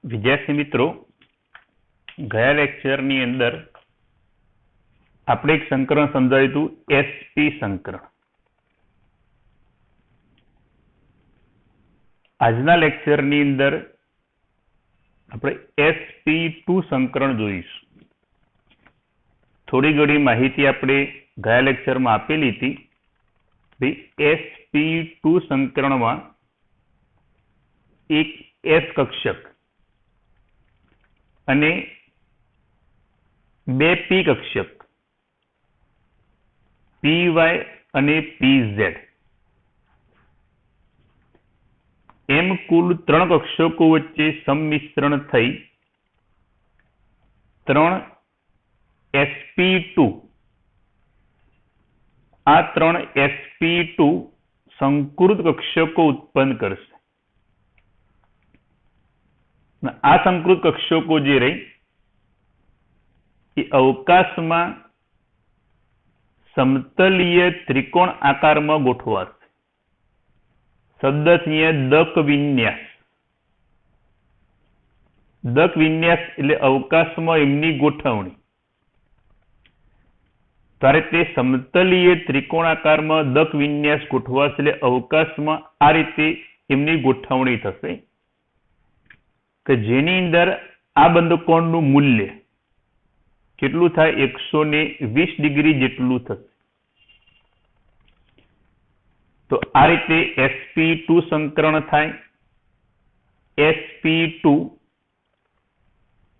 વિદ્યાર્થી મિત્રો, ગયા લેક્ચરની અંદર આપણે એક સંકરણ સમજાવ્યું હતું, એસપી સંકરણ. આજના લેક્ચરની અંદર આપણે sp2 સંકરણ જોઈશું. થોડી ઘણી માહિતી આપણે ગયા લેક્ચરમાં આપેલી હતી. sp2 સંકરણમાં એક s કક્ષક અને બે p કક્ષક py અને pz એમ કુલ ત્રણ કક્ષકો વચ્ચે સંમિશ્રણ થઈ ત્રણ sp2 આ ત્રણ sp2 સંકૃત કક્ષકો ઉત્પન્ન કરશે. આ સંકૃત કક્ષકો જે રહી એ અવકાશમાં સમતલીય ત્રિકોણ આકારમાં ગોઠવાશે. શબ્દ છે દક વિન્યાસ. દક વિન્યાસ એટલે અવકાશમાં એમની ગોઠવણી. ત્યારે તે સમતલીય ત્રિકોણ આકારમાં દક વિન્યાસ ગોઠવાશે એટલે અવકાશમાં આ રીતે એમની ગોઠવણી થશે કે જેની અંદર આ બંધકોણનું મૂલ્ય કેટલું થાય? 120 ડિગ્રી જેટલું થશે. તો આ રીતે sp2 સંકરણ થાય. sp2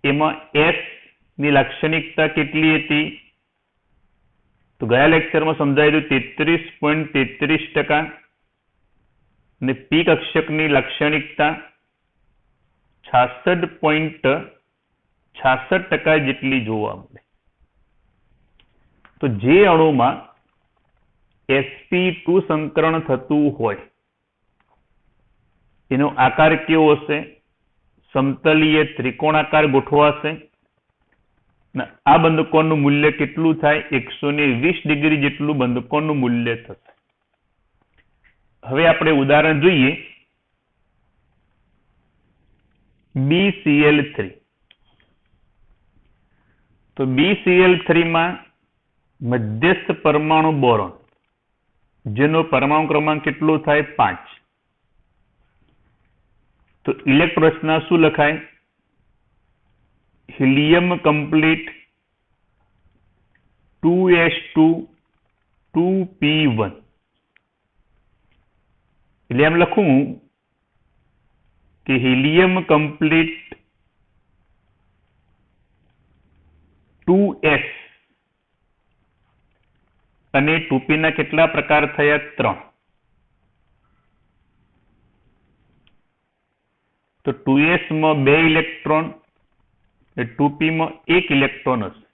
એમાં s ની લાક્ષણિકતા કેટલી હતી? તો ગયા લેક્ચરમાં સમજાયું 33.33% અને p કક્ષકની લાક્ષણિકતા 66.66% જેટલી જોવા મળે. તો જે અણુમાં sp2 સંકરણ થતું હોય એનો આકાર કેવો હશે? સમતલીય ત્રિકોણાકાર ગોઠવાશે. આ બંધકોણનું મૂલ્ય કેટલું થાય? 120 ડિગ્રી જેટલું બંધકોણનું મૂલ્ય થશે. હવે આપણે ઉદાહરણ જોઈએ. BCl3. તો BCl3 માં મધ્યસ્થ પરમાણુ બોરોન જેનો પરમાણુ ક્રમાંક કેટલો થાય? 5. તો ઇલેક્ટ્રોન રચના શું લખાય? Helium complete 2s2 2p1. એટલે એમ લખું કે હિલિયમ કમ્પ્લીટ 2s અને 2p ના કેટલા પ્રકાર થયા? 3. તો 2s માં 2 ઇલેક્ટ્રોન, 2p માં 1 ઇલેક્ટ્રોન હશે.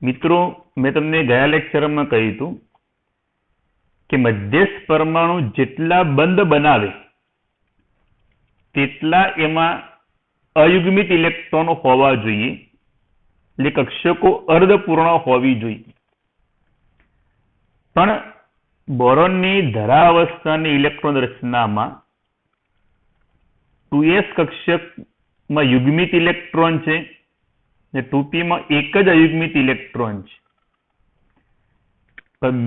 મિત્રો, મેં તમને ગયા લેક્ચરમાં કહ્યું હતું કે મધ્યસ્થ પરમાણુ જેટલા બંધ બનાવે તેટલા એમાં અયુગ્મિત ઇલેક્ટ્રોન હોવા જોઈએ. એટલે કક્ષકો અર્ધપૂર્ણ હોવી જોઈએ. પણ બોરોનની ધરાવસ્થાની ઇલેક્ટ્રોન રચનામાં 2s કક્ષકમાં યુગ્મિત ઇલેક્ટ્રોન છે ને 2p માં એક જ અયુગ્મિત ઇલેક્ટ્રોન છે.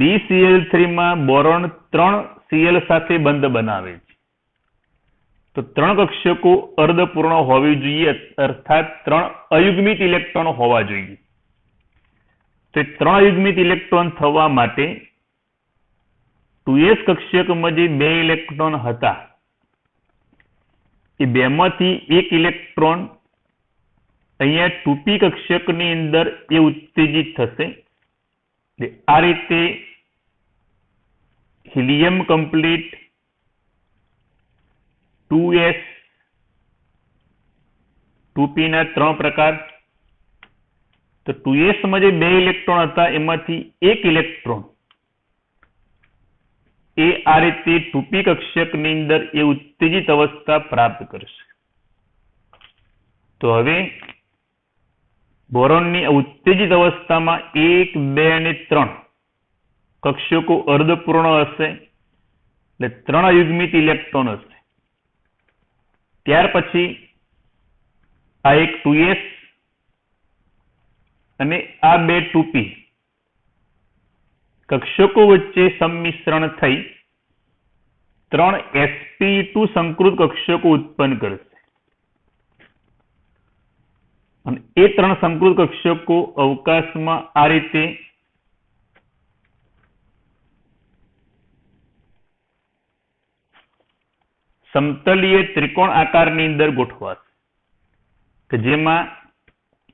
BCl3 માં બોરોન 3 Cl સાથે બંધ બનાવે છે. તો 3 કક્ષકો અર્ધપૂર્ણ હોવી જોઈએ, અર્થાત 3 અયુગ્મિત ઇલેક્ટ્રોન હોવા જોઈએ. તો 3 અયુગ્મિત ઇલેક્ટ્રોન થવા માટે 2s કક્ષકમાં જે 2 ઇલેક્ટ્રોન હતા એ બેમાંથી એક ઇલેક્ટ્રોન અહીંયા 2p કક્ષકની અંદર એ ઉત્તેજિત થશે. આ રીતે હિલિયમ કમ્પ્લીટ 2s 2p ના 3 પ્રકાર. તો 2s માં જે 2 ઇલેક્ટ્રોન હતા એમાંથી એક ઇલેક્ટ્રોન એ આ રીતે 2p કક્ષકની અંદર એ ઉત્તેજિત અવસ્થા પ્રાપ્ત કરશે. તો હવે બોરોનની ઉત્તેજિત અવસ્થામાં 1, 2 અને 3 કક્ષકો અર્ધપૂર્ણ હશે. એટલે 3 અયુગ્મિત ઇલેક્ટ્રોન હશે. ત્યાર પછી આ એક 2s અને આ બે 2p કક્ષકો વચ્ચે સંમિશ્રણ થઈ 3 sp2 સંકૃત કક્ષકો ઉત્પન્ન કરશે અને એ 3 સંકૃત કક્ષકો અવકાશમાં આ રીતે સમતલીય ત્રિકોણ આકારની અંદર ગોઠવાશે કે જેમાં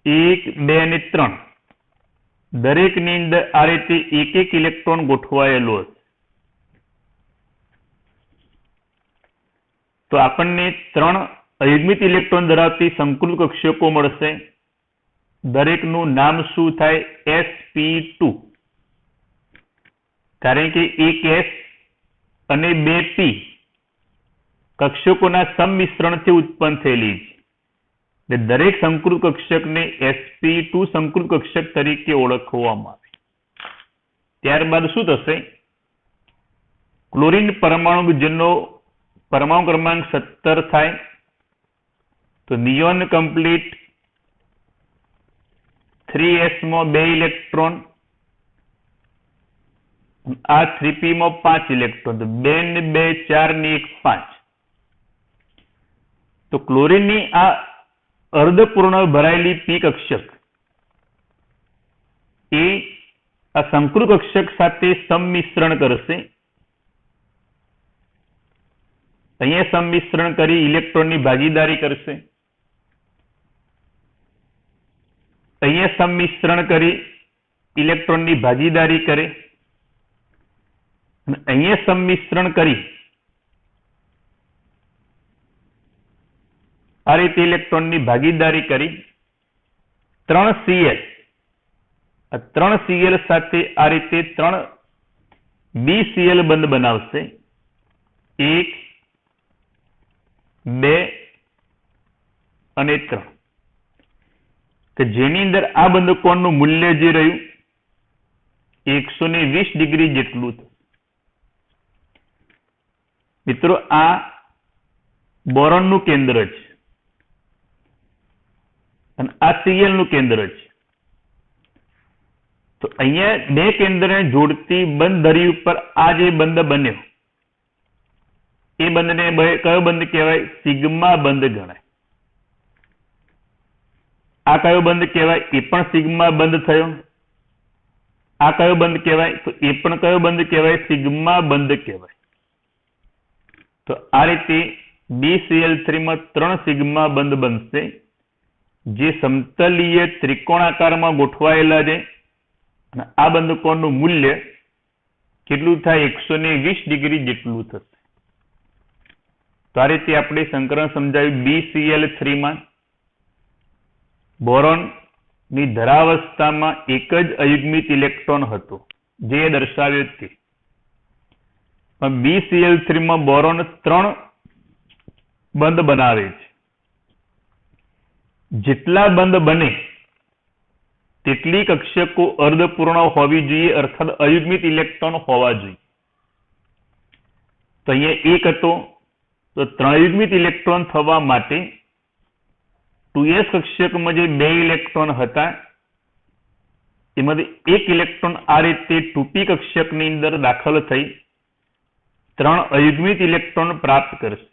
1, 2 અને 3 દરેકની અંદર આ રીતે એક એક ઇલેક્ટ્રોન ગોઠવાયેલો હશે. તો આપણને 3 અયુગ્મિત ઇલેક્ટ્રોન ધરાવતી સંકૃત કક્ષકો મળશે. દરેકનું નામ શું થાય? sp2, કારણ કે એક s અને બે p કક્ષકોના સંમિશ્રણથી ઉત્પન્ન થયેલી છે. દરેક સંકૃત કક્ષકને sp2 સંકૃત કક્ષક તરીકે ઓળખવામાં આવે. ત્યારબાદ શું થશે? ક્લોરીન પરમાણુ જેનો પરમાણુ ક્રમાંક 17 થાય તો નિયોન કમ્પ્લીટ 3s માં 2 ઇલેક્ટ્રોન, આ 3p માં 5 ઇલેક્ટ્રોન, તો 2 ને 2 4 ને 1 5. તો ક્લોરીનની આ અર્ધપૂર્ણ ભરાયેલી p કક્ષક એ આ સંકૃત કક્ષક સાથે સંમિશ્રણ કરશે. અહીંયા સંમિશ્રણ કરી ઇલેક્ટ્રોનની ભાગીદારી કરશે. અહીંયા સંમિશ્રણ કરી ઇલેક્ટ્રોનની ભાગીદારી કરે અને અહીંયા સંમિશ્રણ કરી આ રીતે ઇલેક્ટ્રોનની ભાગીદારી કરી 3Cl આ 3Cl સાથે આ રીતે 3 BCl બંધ બનાવશે. 1, 2 અને 3 કે જેની અંદર આ બંધકોણનું મૂલ્ય જે રહ્યું 120 ડિગ્રી જેટલું થશે. મિત્રો આ બોરોનનું કેન્દ્ર છે અને આ Cl નું કેન્દ્ર છે. તો અહીંયા બે કેન્દ્રને જોડતી બંધ ધરી ઉપર આ જે બંધ બન્યો એ બંધને કયો બંધ કહેવાય? સિગ્મા બંધ ગણાય. આ કયો બંધ કહેવાય? એ પણ સિગ્મા બંધ થયો. આ કયો બંધ કહેવાય? તો એ પણ કયો બંધ કહેવાય? સિગ્મા બંધ કહેવાય. તો આ રીતે BCl3 માં 3 સિગ્મા બંધ બનશે જે સમતલીય ત્રિકોણાકારમાં ગોઠવાયેલા છે અને આ બંધકોણનું મૂલ્ય કેટલું થાય? 120 ડિગ્રી જેટલું થશે. તો આ રીતે આપણે સંકરણ સમજાવ્યું. BCl3 માં બોરોનની ધરાવસ્થામાં એક જ અયુગ્મિત ઇલેક્ટ્રોન હતો જે દર્શાવ્યો તે. BCl3 માં બોરોન 3 બંધ બનાવે છે. જેટલા બંધ બને તેટલી કક્ષકો અર્ધપૂર્ણ હોવી જોઈએ, અર્થાત અયુગ્મિત ઇલેક્ટ્રોન હોવા જોઈએ. તો અહીંયા 1 હતો તો 3 અયુગ્મિત ઇલેક્ટ્રોન થવા માટે 2s કક્ષકમાં જે 2 ઇલેક્ટ્રોન હતા એમાંથી 1 ઇલેક્ટ્રોન આ રીતે 2p કક્ષકની અંદર દાખલ થઈ 3 અયુગ્મિત ઇલેક્ટ્રોન પ્રાપ્ત કરશે.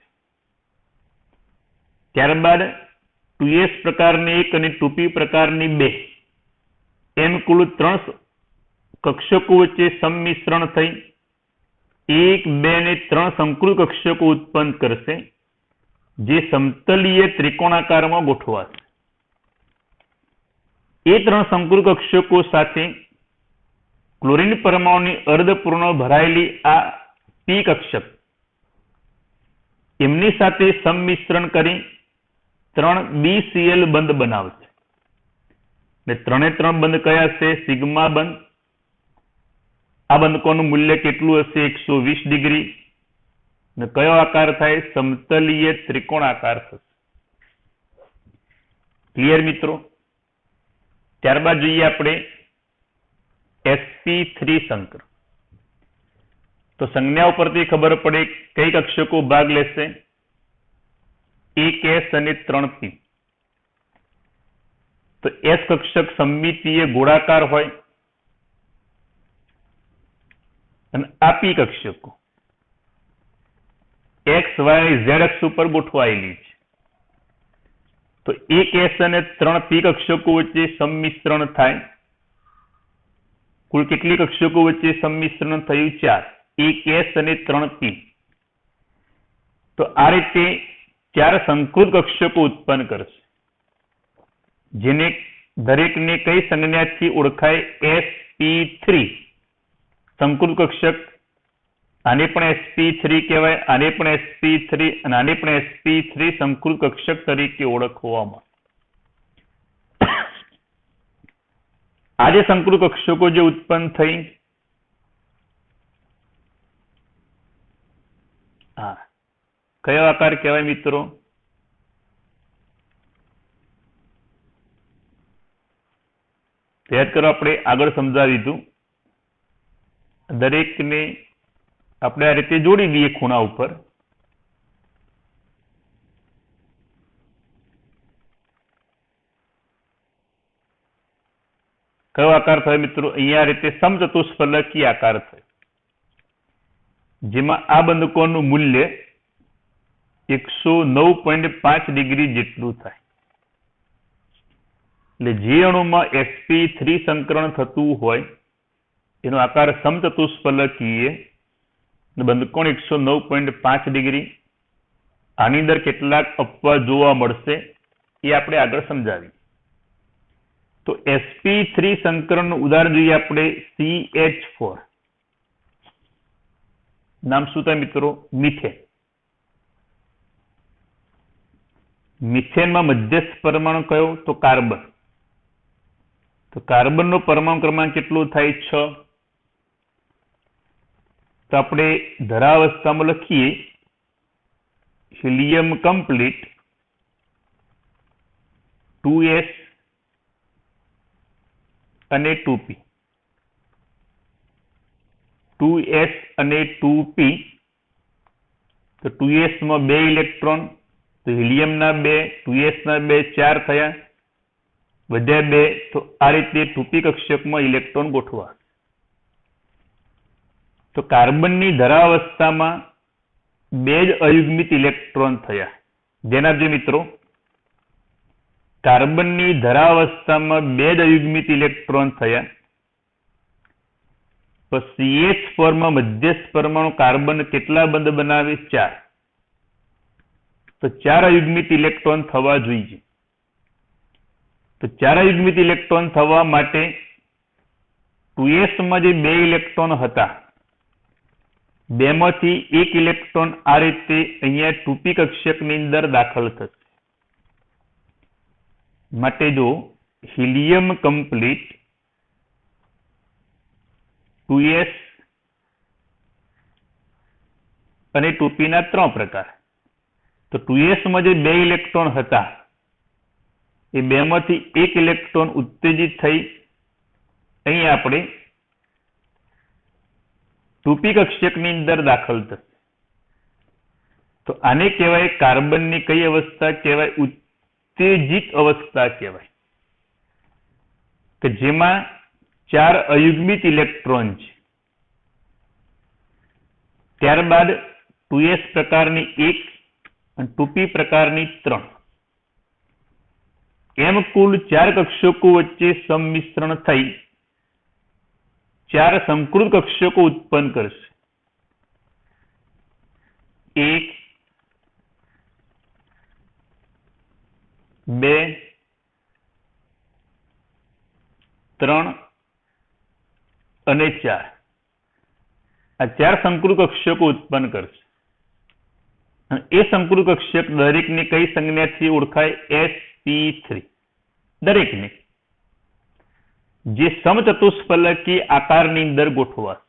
ત્યારબાદ 2s પ્રકારની 1 અને 2p પ્રકારની 2 એમ કુલ 3 કક્ષકો વચ્ચે સંમિશ્રણ થઈ 1, 2 અને 3 સંકૃત કક્ષકો ઉત્પન્ન કરશે જે સમતલીય ત્રિકોણાકારમાં ગોઠવાશે. એ 3 સંકૃત કક્ષકો સાથે ક્લોરીન પરમાણુની અર્ધપૂર્ણ ભરાયેલી આ p કક્ષક એમની સાથે સંમિશ્રણ કરી 3 BCl બંધ બનાવશે. ને 3 બંધ કયા છે? સિગ્મા બંધ. આ બંધકોનું મૂલ્ય કેટલું હશે? 120 ડિગ્રી. ને કયો આકાર થાય? સમતલીય ત્રિકોણ આકાર થશે. ક્લિયર મિત્રો? ત્યારબાદ જોઈએ આપણે sp3 સંકર. તો સંજ્ઞા ઉપરથી ખબર પડે કઈ કક્ષકો ભાગ લેશે. 1s અને 3p. તો s કક્ષક સમમિતીય ગોળાકાર હોય અને આ p કક્ષકો x, y, z અક્ષ ઉપર ગોઠવાયેલી છે. તો 1s અને 3p કક્ષકો વચ્ચે સંમિશ્રણ થાય. કુલ કેટલી કક્ષકો વચ્ચે સંમિશ્રણ થયું? 4. 1s અને 3p. તો આ રીતે 4 સંકૃત કક્ષકો ઉત્પન્ન કરશે, જેને દરેકને કઈ સંજ્ઞાથી ઓળખાય? sp3 સંકૃત કક્ષક. આને પણ sp3 કહેવાય, આને પણ sp3 અને આને પણ sp3 સંકૃત કક્ષક તરીકે ઓળખવામાં. આ જે સંકૃત કક્ષકો જે ઉત્પન્ન થઈ, હા, કયો આકાર કહેવાય મિત્રો? યાદ કરો, આપણે આગળ સમજાવી દીધું. દરેકને આપણે આ રીતે જોડી દઈએ ખૂણા ઉપર. કયો આકાર થાય મિત્રો? અહીંયા રીતે સમચતુષ્ફલકી આકાર થાય, જેમાં આ બંધકોણનું મૂલ્ય 109.5 ડિગ્રી જેટલું થાય. એટલે જે અણુમાં sp3 સંકરણ થતું હોય એનો આકાર સમચતુષ્ફલકીય, બંધકોણ 109.5 ડિગ્રી. આની અંદર કેટલાક અપવાદ જોવા મળશે એ આપણે આગળ સમજાવીએ. તો sp3 સંકરણનું ઉદાહરણ જોઈએ આપણે. CH4 નામ શું થાય મિત્રો? મિથેન. મિથેનમાં મધ્યસ્થ પરમાણુ કયો? તો કાર્બન. તો કાર્બનનો પરમાણુ ક્રમાંક કેટલો થાય? 6. તો આપણે ધરાવસ્થામાં લખીએ હિલિયમ કમ્પ્લીટ 2s અને 2p. 2s અને 2p. તો 2s માં 2 ઇલેક્ટ્રોન, તો હિલિયમના 2, 2s ના 2, 4 થયા, વધ્યા 2. તો આ રીતે 2p કક્ષકમાં ઇલેક્ટ્રોન ગોઠવા. તો કાર્બનની ધરાવસ્થામાં 2 જ અયુગ્મિત ઇલેક્ટ્રોન થયા. જેના જે મિત્રો કાર્બનની ધરાવસ્થામાં 2 જ અયુગ્મિત ઇલેક્ટ્રોન થયા. તો CH4 માં મધ્યસ્થ પરમાણુ કાર્બન કેટલા બંધ બનાવે? 4. તો 4 અયુગ્મિત ઇલેક્ટ્રોન થવા જોઈએ. તો 4 અયુગ્મિત ઇલેક્ટ્રોન થવા માટે 2s માં જે 2 ઇલેક્ટ્રોન હતા, 2 માંથી 1 ઇલેક્ટ્રોન આ રીતે અહીંયા 2p કક્ષકની અંદર દાખલ થશે. માટે જો હિલિયમ કમ્પ્લીટ 2s અને 2p ના 3 પ્રકાર. તો 2s માં જે 2 ઇલેક્ટ્રોન હતા એ 2 માંથી 1 ઇલેક્ટ્રોન ઉત્તેજિત થઈ અહીંયા આપણે 2p કક્ષકની અંદર દાખલ થશે. તો આને કહેવાય કાર્બનની કઈ અવસ્થા કહેવાય? ઉત્તેજિત અવસ્થા કહેવાય, કે જેમાં 4 અયુગ્મિત ઇલેક્ટ્રોન છે. ત્યારબાદ 2s પ્રકારની 1 અને 2p પ્રકારની 3. એમ કુલ 4 કક્ષકો વચ્ચે સંમિશ્રણ થઈ 4 સંકૃત કક્ષકો ઉત્પન્ન કરશે. 1, 2, 3 અને 4. આ 4 સંકૃત કક્ષકો ઉત્પન્ન કરશે. અને એ સંકૃત કક્ષક દરેકની કઈ સંજ્ઞાથી ઓળખાય? sp3. દરેકને જે સમચતુષ્ફલકી આકારની અંદર ગોઠવાશે.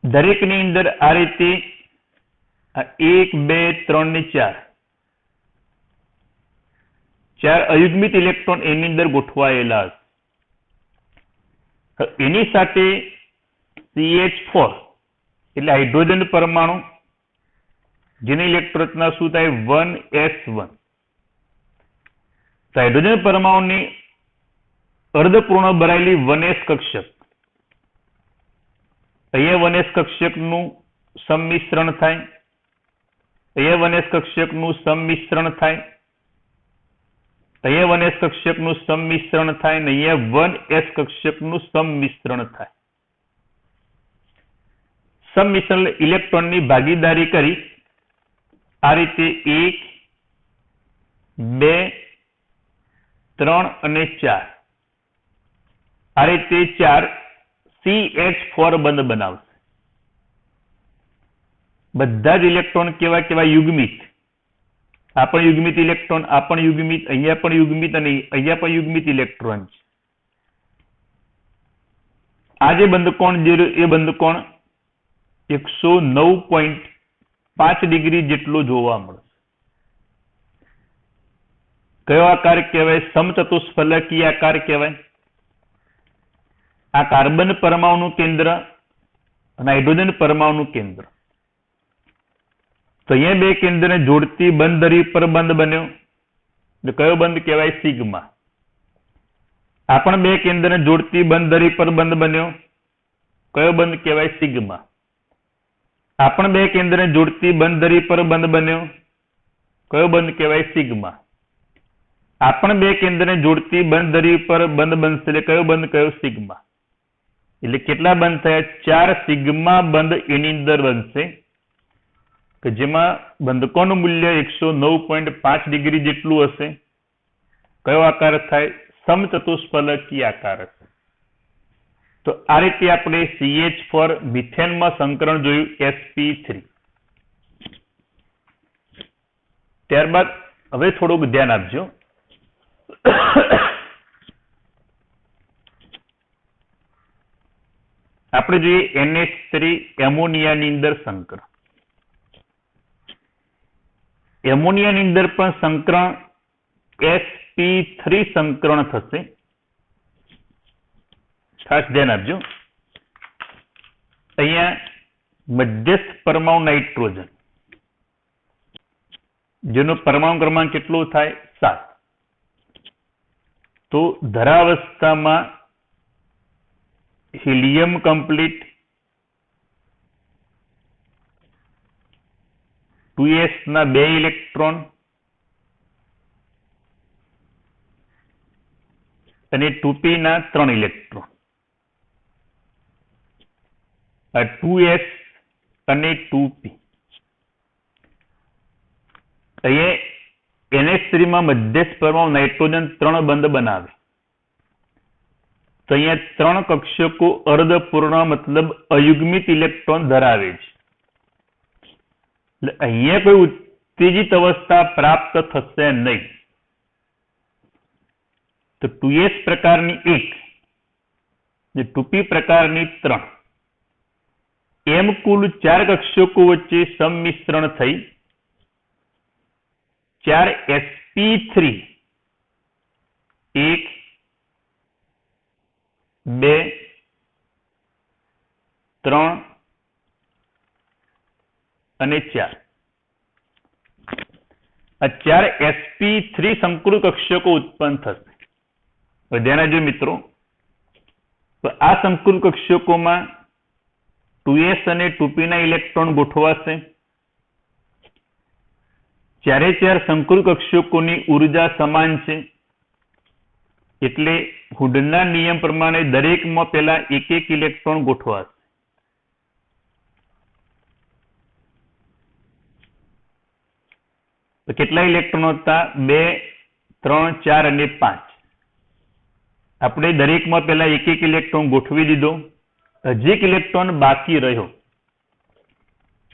દરેકની અંદર આ રીતે 1, 2, 3 ને 4 અયુગ્મિત ઇલેક્ટ્રોન એની અંદર ગોઠવાયેલા હશે. એની સાથે CH4 એટલે હાઇડ્રોજન પરમાણુ જેની ઇલેક્ટ્રોન રચના શું થાય 1s1। તો હાઇડ્રોજન પરમાણુની અર્ધપૂર્ણ ભરાયેલી 1s કક્ષક, અહીંયા 1s કક્ષકનું સંમિશ્રણ થાય, અહીંયા 1s કક્ષકનું સંમિશ્રણ થાય, અહીંયા 1s કક્ષકનું સંમિશ્રણ થાય ને અહીંયા 1s કક્ષકનું સંમિશ્રણ થાય। સંમિશ્રણ ઇલેક્ટ્રોનની ભાગીદારી કરી આ રીતે 1, 2, 3 અને 4 આ રીતે 4 CH4 બંધ બનાવશે। બધા જ ઇલેક્ટ્રોન કેવા કેવા યુગ્મિત, આ પણ યુગ્મિત ઇલેક્ટ્રોન, આ પણ યુગ્મિત, અહીંયા પણ યુગ્મિત અને અહીંયા પણ યુગ્મિત ઇલેક્ટ્રોન છે। આ જે બંધકોણ એ બંધકોણ 109.5 ડિગ્રી જેટલો જોવા મળશે। કયો આકાર કહેવાય? સમચતુષ્ફલકીય આકાર કહેવાય। આ કાર્બન પરમાણુનું કેન્દ્ર અને હાઇડ્રોજન પરમાણુનું કેન્દ્ર, તો અહીંયા બે કેન્દ્રને જોડતી બંધ ધરી પર બંધ બન્યો, એટલે કયો બંધ કહેવાય? સિગ્મા। આ પણ બે કેન્દ્રને જોડતી બંધ ધરી પર બંધ બન્યો, કયો બંધ કહેવાય? સિગ્મા। આ પણ બે કેન્દ્રને જોડતી બંધ ધરી પર બંધ બન્યો, કયો બંધ કહેવાય? સિગ્મા। આ પણ બે કેન્દ્રને જોડતી બંધ ધરી પર બંધ બનશે, એટલે કયો બંધ કયો? સિગ્મા। એટલે કેટલા બંધ થયા? 4 સિગ્મા બંધ એની અંદર બનશે, કે જેમાં બંધકોણનું મૂલ્ય 109.5 ડિગ્રી જેટલું હશે। કયો આકાર થાય? સમચતુષ્ફલકીય આકાર હશે। તો આ રીતે આપણે CH4 મિથેનમાં સંકરણ જોયું sp3। ત્યારબાદ હવે થોડુંક ધ્યાન આપજો। આપણે જોઈએ NH3 એમોનિયાની અંદર સંકરણ। એમોનિયાની અંદર પણ સંકરણ sp3 સંકરણ થશે। ખાસ ધ્યાન આપજો। અહીંયા મધ્યસ્થ પરમાણુ નાઇટ્રોજન, જેનો પરમાણુ ક્રમાંક કેટલો થાય? 7। તો ધરાવસ્થામાં હિલિયમ કમ્પ્લીટ, 2s ના 2 ઇલેક્ટ્રોન અને 2p ના 3 ઇલેક્ટ્રોન। આ 2s અને 2p અહીંયા NH3 માં મધ્યસ્થ પરમાણુ નાઇટ્રોજન 3 બંધ બનાવે, તો અહીંયા 3 કક્ષકો અર્ધપૂર્ણ મતલબ અયુગ્મિત ઇલેક્ટ્રોન ધરાવે છે। એટલે અહીંયા કોઈ ઉત્તેજિત અવસ્થા પ્રાપ્ત થશે નહીં। તો 2s પ્રકારની 1 ને 2p પ્રકારની 3 એમ કુલ 4 કક્ષકો વચ્ચે સંમિશ્રણ થઈ 4sp3 1, 2, 3 અને 4 આ 4 sp3 સંકુલ કક્ષકો ઉત્પન્ન થશે। હવે ધ્યાન આપજો મિત્રો, તો આ સંકુલ કક્ષકોમાં 2s અને 2p ના ઇલેક્ટ્રોન ગોઠવાશે। ચારે 4 સંકુલ કક્ષકોની ઉર્જા સમાન છે, એટલે હુડના નિયમ પ્રમાણે દરેકમાં પહેલા એક એક ઇલેક્ટ્રોન ગોઠવાશે। તો કેટલા ઇલેક્ટ્રોન હતા? 2, 3, 4 અને 5। આપણે દરેકમાં પહેલા એક એક ઇલેક્ટ્રોન ગોઠવી દીધો। હજી એક ઇલેક્ટ્રોન બાકી રહ્યો,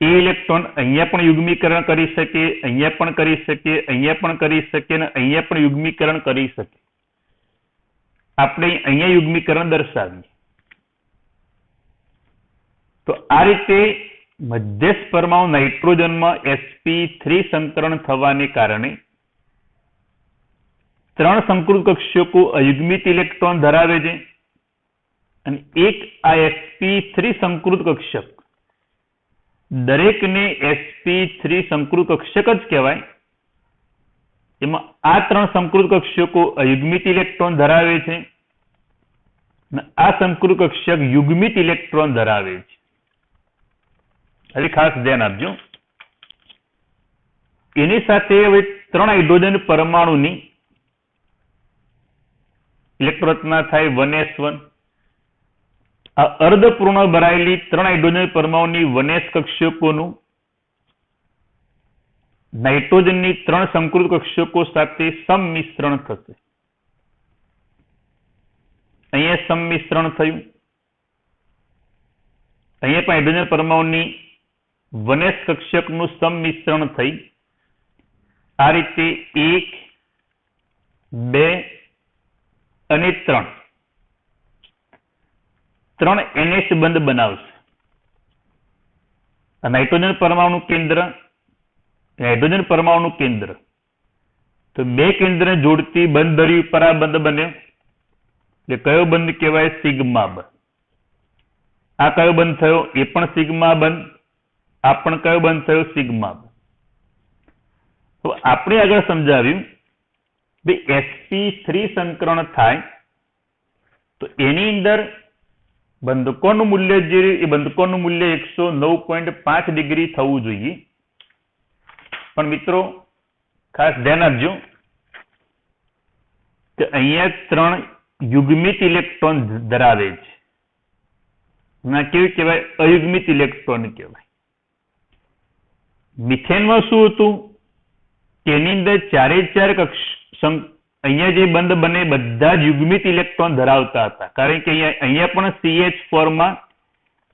એ ઇલેક્ટ્રોન અહીંયા પણ યુગ્મીકરણ કરી શકે, અહીંયા પણ કરી શકે, અહીંયા પણ કરી શકે અને અહીંયા પણ યુગ્મીકરણ કરી શકે। આપણે અહીંયા યુગ્મીકરણ દર્શાવીએ। તો આ રીતે મધ્યસ્થ પરમાણુ નાઇટ્રોજનમાં sp3 સંકરણ થવાને કારણે 3 સંકૃત કક્ષકો અયુગ્મિત ઇલેક્ટ્રોન ધરાવે છે અને એક આ sp3 સંકૃત કક્ષક દરેકને sp3 સંકૃત કક્ષક જ કહેવાય. એમાં આ 3 સંકૃત કક્ષકો અયુગ્મિત ઇલેક્ટ્રોન ધરાવે છે અને આ સંકૃત કક્ષક યુગ્મિત ઇલેક્ટ્રોન ધરાવે છે. હવે ખાસ ધ્યાન આપજો. એની સાથે હવે 3 હાઇડ્રોજન પરમાણુની ઇલેક્ટ્રોન રચના થાય 1s1. આ અર્ધપૂર્ણ ભરાયેલી 3 હાઇડ્રોજન પરમાણુની 1s કક્ષકોનું નાઇટ્રોજનની 3 સંકૃત કક્ષકો સાથે સંમિશ્રણ થશે. અહીંયા સંમિશ્રણ થયું. અહીંયા પણ હાઇડ્રોજન પરમાણુની 1s કક્ષકનું સંમિશ્રણ થઈ આ રીતે 1, 2 અને 3 NH બંધ બનાવશે. નાઇટ્રોજન પરમાણુ કેન્દ્ર, હાઇડ્રોજન પરમાણુ કેન્દ્ર, તો 2 કેન્દ્રને જોડતી બંધ ધરી ઉપર આ બંધ બન્યો. એટલે કયો બંધ કહેવાય? સિગ્મા બંધ. આ કયો બંધ થયો? એ પણ સિગ્મા બંધ. આ પણ કયો બંધ થયો? સિગ્મા બંધ. તો આપણે આગળ સમજાવ્યું sp3 સંકરણ થાય તો એની અંદર બંધકોણનું મૂલ્ય જે એ બંધકોણનું મૂલ્ય 109.5 ડિગ્રી થવું જોઈએ. પણ મિત્રો ખાસ ધ્યાન આપજો કે અહીંયા 3 યુગ્મિત ઇલેક્ટ્રોન ધરાવે છે. ના કેવું કહેવાય? અયુગ્મિત ઇલેક્ટ્રોન કહેવાય. મિથેનમાં શું હતું? તેની અંદર 4 અહીંયા જે બંધ બને બધા જ યુગ્મિત ઇલેક્ટ્રોન ધરાવતા હતા. કારણ કે અહીંયા પણ CH4 માં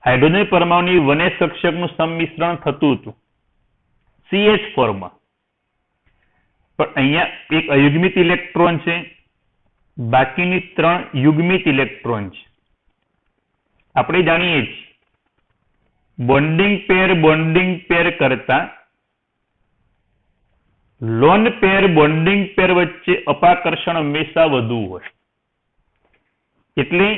હાઇડ્રોજન પરમાણુની 1s કક્ષકનું સંમિશ્રણ થતું હતું CH4 માં. પણ અહીંયા એક અયુગ્મિત ઇલેક્ટ્રોન છે, બાકીની 3 યુગ્મિત ઇલેક્ટ્રોન છે. આપણે જાણીએ છીએ બોન્ડિંગ પેર કરતા લોન પેર બોન્ડિંગ પેર વચ્ચે અપાકર્ષણ હંમેશા વધુ હોય. એટલે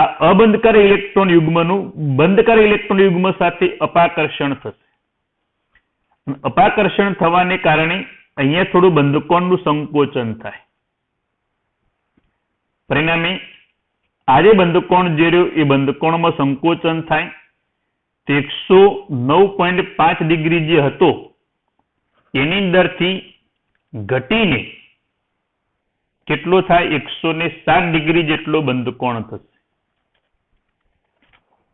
આ અબંધકાર ઇલેક્ટ્રોન યુગ્મનું બંધકાર ઇલેક્ટ્રોન યુગ્મ સાથે અપાકર્ષણ થશે. અપાકર્ષણ થવાને કારણે અહીંયા થોડું બંધકોણનું સંકોચન થાય. પરિણામે આ જે બંધકોણ જે રહ્યો એ બંધકોણમાં સંકોચન થાય તે 109.5 ડિગ્રી જે હતો એની અંદરથી ઘટીને કેટલો થાય? 107 ડિગ્રી જેટલો બંધકોણ થશે.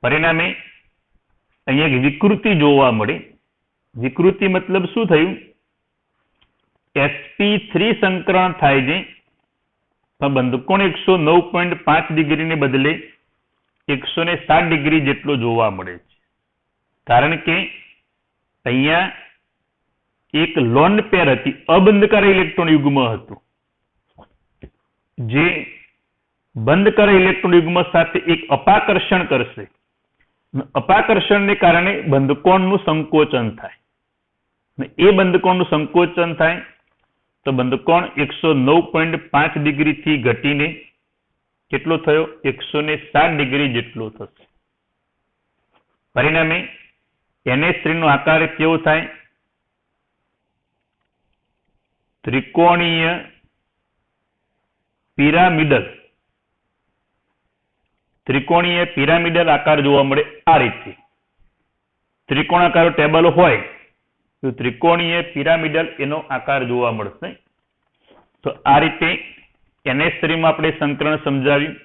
પરિણામે અહીંયા એક વિકૃતિ જોવા મળે. વિકૃતિ મતલબ શું થયું? sp3 સંકરણ થાય છે પણ બંધકોણ 109.5 ડિગ્રીને બદલે 107 ડિગ્રી જેટલો જોવા મળે છે. કારણ કે અહીંયા એક લોન પેર હતી, અબંધકાર ઇલેક્ટ્રોન યુગ્મ હતું જે બંધકાર ઇલેક્ટ્રોન યુગ્મ સાથે એક અપાકર્ષણ કરશે. અપાકર્ષણને કારણે બંધકોણનું સંકોચન થાય. એ બંધકોણનું સંકોચન થાય તો બંધકોણ 109.5 ડિગ્રીથી ઘટીને કેટલો થયો? 107 ડિગ્રી જેટલો થશે. પરિણામે NH3 નો આકાર કેવો થાય? ત્રિકોણીય પિરામિડલ આકાર જોવા મળે. આ રીતે ત્રિકોણાકાર ટેબલ હોય તો ત્રિકોણીય પિરામિડલ એનો આકાર જોવા મળશે. તો આ રીતે NH3 માં આપણે સંકરણ સમજાવ્યું.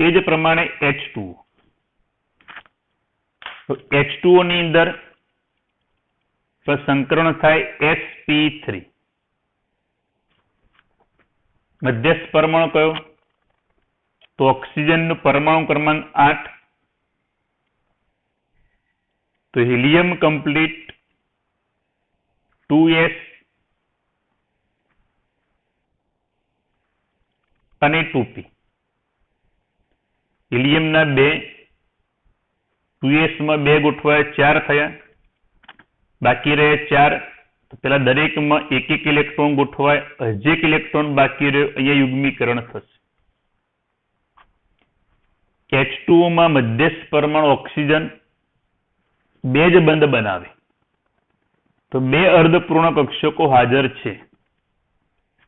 એ જ પ્રમાણે H2O. તો H2O ની અંદર સંકરણ થાય sp3. મધ્યસ્થ પરમાણુ કયો? તો ઓક્સિજનનું પરમાણુ ક્રમાંક 8. તો હિલિયમ કમ્પ્લીટ 2s અને 2p. હિલિયમના 2, 2s માં 2 ગોઠવાયા 4 થયા. બાકી રહે 4. તો પેલા દરેકમાં એક ઇલેક્ટ્રોન ગોઠવાય. હજી એક ઇલેક્ટ્રોન બાકી રહ્યો. અહીંયા યુગ્મીકરણ થશે. H2O માં મધ્યસ્થ પરમાણુ ઓક્સિજન બે જ બંધ બનાવે તો બે અર્ધપૂર્ણ કક્ષકો હાજર છે,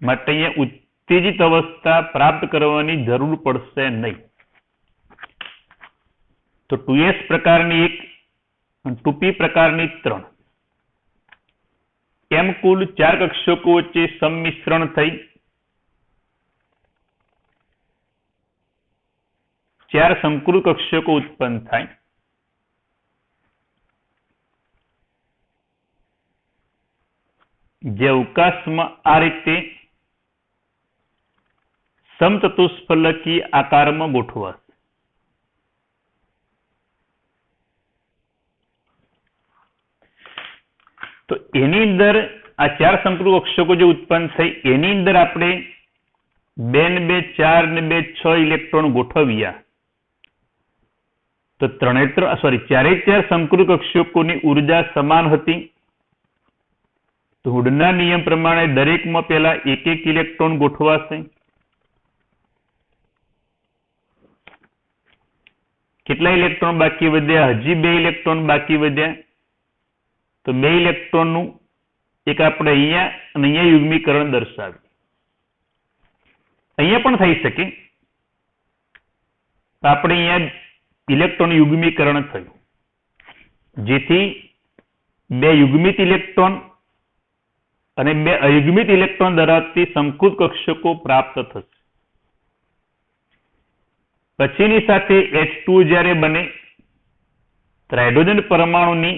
માટે અહીંયા ઉત્તેજિત અવસ્થા પ્રાપ્ત કરવાની જરૂર પડશે નહીં. તો 2s પ્રકારની 1, 2p પ્રકારની 3, એમ કુલ 4 કક્ષકો વચ્ચે સંમિશ્રણ થઈ 4 સંકૃત કક્ષકો ઉત્પન્ન થાય. જે અવકાશમાં આ રીતે સમચતુષ્ફલકી આકારમાં ગોઠવાશે. તો એની અંદર આ 4 સંકૃત કક્ષકો જે ઉત્પન્ન થઈ એની અંદર આપણે 2 ને 2 4 ને 2 6 ઇલેક્ટ્રોન ગોઠવ્યા તો 4 સંકૃત કક્ષકોની ઉર્જા સમાન હતી. તો હુડના નિયમ પ્રમાણે દરેકમાં પહેલા 1 ઇલેક્ટ્રોન ગોઠવાશે. કેટલા ઇલેક્ટ્રોન બાકી વધ્યા? હજી 2 ઇલેક્ટ્રોન બાકી વધ્યા. તો 2 ઇલેક્ટ્રોનનું એક આપણે અહીંયા અને અહીંયા યુગ્મીકરણ દર્શાવ્યું. અહીંયા પણ થઈ શકે. આપણે અહીંયા ઇલેક્ટ્રોન યુગ્મીકરણ થયું, જેથી 2 યુગ્મિત ઇલેક્ટ્રોન અને 2 અયુગ્મિત ઇલેક્ટ્રોન ધરાવતી સંકૃત કક્ષકો પ્રાપ્ત થશે. પછીની સાથે H2 જ્યારે બને તો હાઇડ્રોજન પરમાણુની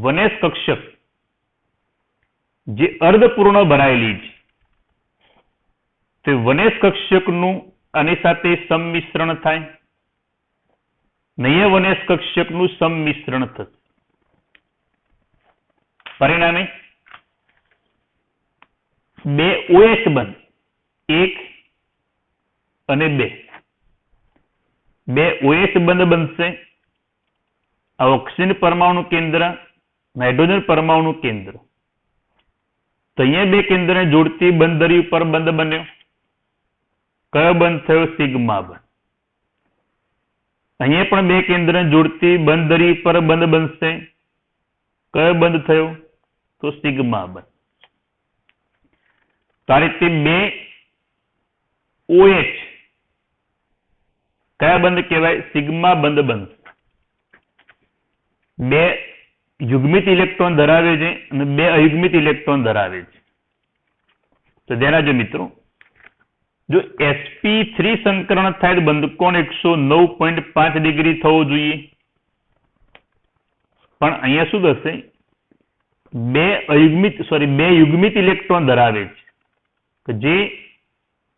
વનેશ કક્ષક જે અર્ધપૂર્ણ ભરાયેલી છે તે વનેશ કક્ષકનું આની સાથે સંમિશ્રણ થાય, નૈય વનેશ કક્ષકનું સંમિશ્રણ થશે. પરિણામે 2 OH બંધ 1 અને 2 OH બંધ બનશે. આ ઓક્સિજન પરમાણુ કેન્દ્ર, નાઇટ્રોજન પરમાણુ કેન્દ્ર. તો અહીંયા 2 કેન્દ્રને જોડતી બંધરી ઉપર બંધ બન્યો. કયો બંધ થયો? સિગ્મા બંધ. અહીંયા પણ 2 કેન્દ્રને જોડતી બંધરી પર બંધ બનશે. કયો બંધ થયો? તો સિગ્મા બંધ. તો આ રીતે 2 OH કયા બંધ કહેવાય? સિગ્મા બંધ બનશે. 2 યુગ્મિત ઇલેક્ટ્રોન ધરાવે છે અને 2 અયુગ્મિત ઇલેક્ટ્રોન ધરાવે છે. તો ધ્યાન રાખજો મિત્રો, જો sp3 સંકરણ થાય તો બંધકોણ 109.5 ડિગ્રી થવો જોઈએ, પણ અહીંયા શું થશે? 2 યુગ્મિત ઇલેક્ટ્રોન ધરાવે છે કે જે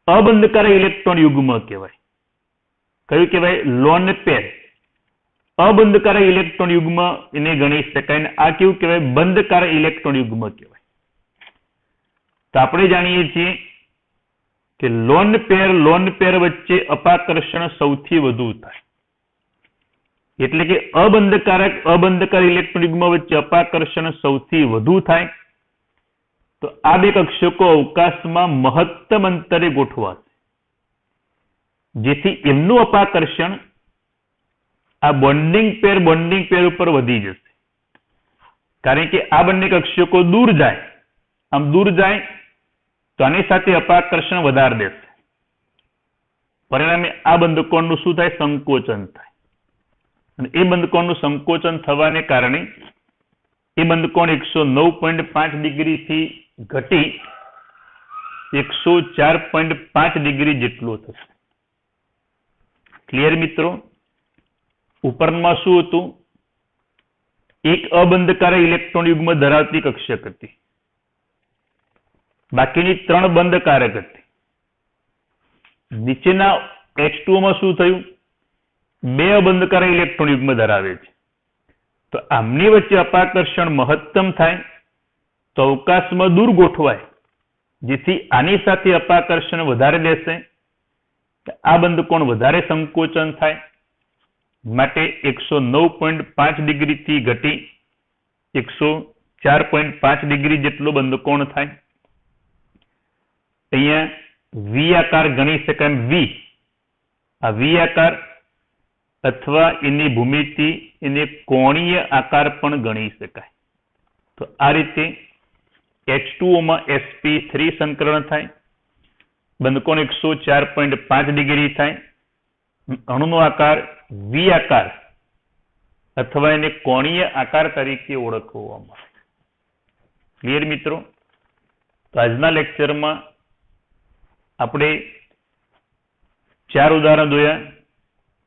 અબંધકારક ઇલેક્ટ્રોન યુગ્મ કહેવાય. કયું કહેવાય? Lone pair. અબંધકારક ઇલેક્ટ્રોન યુગ્મ એને ગણી શકાય ને આ કેવું કહેવાય? બંધકારક ઇલેક્ટ્રોન યુગ્મ કહેવાય. તો આપણે જાણીએ છીએ કે લોન પેર વચ્ચે અપાકર્ષણ સૌથી વધુ થાય, એટલે કે અબંધકારક ઇલેક્ટ્રોન યુગ્મ વચ્ચે અપાકર્ષણ સૌથી વધુ થાય. તો આ 2 કક્ષકો અવકાશમાં મહત્તમ અંતરે ગોઠવાશે, જેથી એમનું અપાકર્ષણ આ બોન્ડિંગ પેર ઉપર વધી જશે. કારણ કે આ બંને કક્ષકો દૂર જાય, આમ દૂર જાય તો આની સાથે અપાકર્ષણ વધારે દેશે. પરિણામે આ બંધકોણનું શું થાય? સંકોચન થાય. અને એ બંધકોણનું સંકોચન થવાને કારણે એ બંધકોણ 109.5 ડિગ્રીથી ઘટી 104.5 ડિગ્રી જેટલો થશે. ક્લિયર મિત્રો? ઉપરમાં શું હતું? એક અબંધકારક ઇલેક્ટ્રોન યુગ્મ ધરાવતી કક્ષક હતી, બાકીની 3 બંધકારક હતી. નીચેના H2O માં શું થયું? 2 અબંધકારક ઇલેક્ટ્રોન યુગ્મ ધરાવે છે. તો આમની વચ્ચે અપાકર્ષણ મહત્તમ થાય તો અવકાશમાં દૂર ગોઠવાય, જેથી આની સાથે અપાકર્ષણ વધારે દેશે. આ બંધકોણ વધારે સંકોચન થાય, માટે 109.5 ડિગ્રીથી ઘટી 104.5 ડિગ્રી જેટલો બંધકોણ થાય. અહીંયા V આકાર ગણી શકાય. V આ વી આકાર અથવા એની ભૂમિતિ એને કોણીય આકાર પણ ગણી શકાય. તો આ રીતે H2O માં sp3 સંકરણ થાય, બંધકોણ 104.5 ડિગ્રી થાય, અણુનો આકાર વી આકાર અથવા એને કોણીય આકાર તરીકે ઓળખવામાં આવે. ક્લિયર મિત્રો? તો આજના લેક્ચરમાં આપણે 4 ઉદાહરણ જોયા.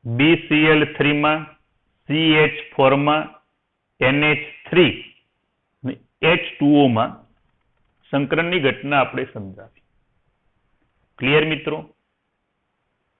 BCl3 માં, CH4 માં, NH3 અને H2O માં સંકરણની ઘટના આપણે સમજાવી. ક્લિયર મિત્રો?